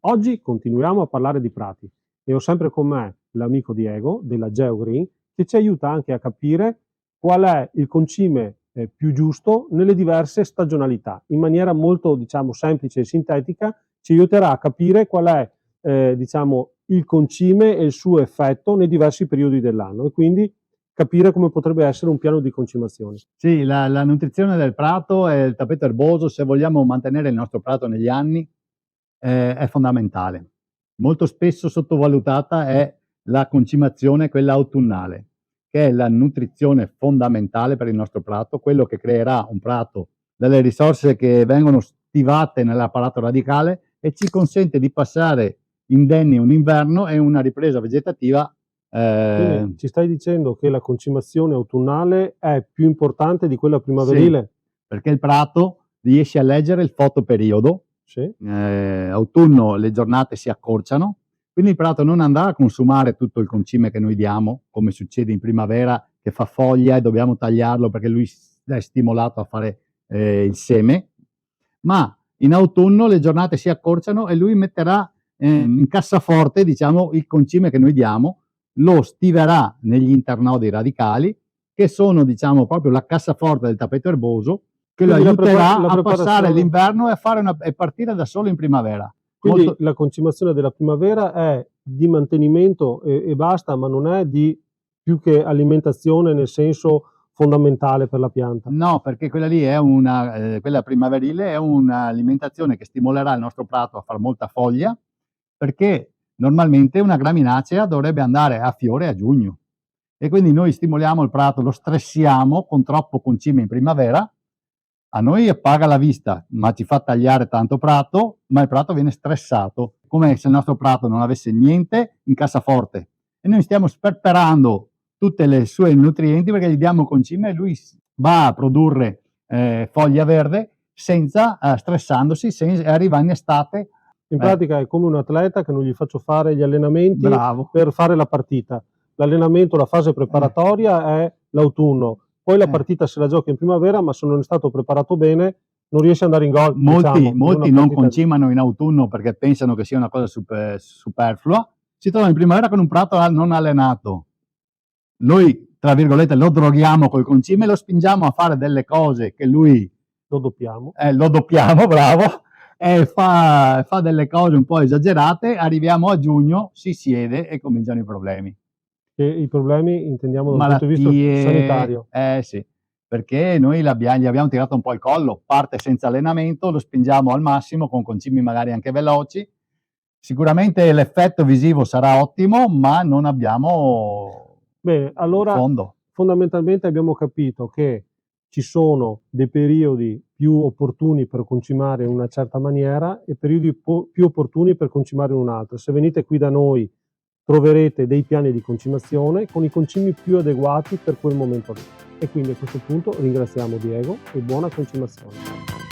Oggi continuiamo a parlare di prati e ho sempre con me l'amico Diego della GeoGreen che ci aiuta anche a capire qual è il concime più giusto nelle diverse stagionalità. In maniera molto, diciamo, semplice e sintetica ci aiuterà a capire qual è, diciamo, il concime e il suo effetto nei diversi periodi dell'anno e quindi capire come potrebbe essere un piano di concimazione. Sì, la nutrizione del prato e il tappeto erboso, se vogliamo mantenere il nostro prato negli anni, è fondamentale. Molto spesso sottovalutata è la concimazione, quella autunnale, che è la nutrizione fondamentale per il nostro prato, quello che creerà un prato dalle risorse che vengono stivate nell'apparato radicale e ci consente di passare indenni un inverno e una ripresa vegetativa. Quindi ci stai dicendo che la concimazione autunnale è più importante di quella Sì, primaverile? perché il prato riesce a leggere il fotoperiodo. Sì. Autunno le giornate si accorciano, quindi il prato non andrà a consumare tutto il concime che noi diamo, come succede in primavera che fa foglia e dobbiamo tagliarlo perché lui è stimolato a fare il seme, ma in autunno le giornate si accorciano e lui metterà in cassaforte, diciamo, il concime che noi diamo, lo stiverà negli internodi radicali, che sono, diciamo, proprio la cassaforte del tappeto erboso, che lo Quindi aiuterà la a passare preparazione, l'inverno e partire da solo in primavera. quindi Molto, la concimazione della primavera è di mantenimento e basta, ma non è di più che alimentazione nel senso fondamentale per la pianta. no, perché quella lì è quella primaverile è un'alimentazione che stimolerà il nostro prato a far molta foglia, perché normalmente una graminacea dovrebbe andare a fiore a giugno. E quindi noi stimoliamo il prato, lo stressiamo con troppo concime in primavera, a noi paga la vista, ma ci fa tagliare tanto prato, ma il prato viene stressato, come se il nostro prato non avesse niente in cassaforte. E noi stiamo sperperando tutte le sue nutrienti perché gli diamo concime e lui va a produrre foglia verde senza stressandosi, arriva in estate. In pratica è come un atleta che non gli faccio fare gli allenamenti Bravo. per fare la partita. L'allenamento, la fase preparatoria è l'autunno, poi la partita se la gioca in primavera, ma se non è stato preparato bene non riesce ad andare in gol. Molti non concimano in autunno perché pensano che sia una cosa superflua, si trovano in primavera con un prato non allenato. Noi, tra virgolette, lo droghiamo col concime e lo spingiamo a fare delle cose che lui... Lo doppiamo. Lo doppiamo, bravo, e fa delle cose un po' esagerate, arriviamo a giugno, si siede e cominciano i problemi. E i problemi intendiamo dal punto di vista sanitario. Sì, perché noi gli abbiamo tirato un po' il collo, parte senza allenamento, lo spingiamo al massimo con concimi magari anche veloci. Sicuramente l'effetto visivo sarà ottimo, ma non abbiamo allora fondo. Fondamentalmente abbiamo capito che ci sono dei periodi più opportuni per concimare in una certa maniera e periodi più opportuni per concimare in un'altra. Se venite qui da noi troverete dei piani di concimazione con i concimi più adeguati per quel momento lì. E quindi a questo punto ringraziamo Diego e buona concimazione.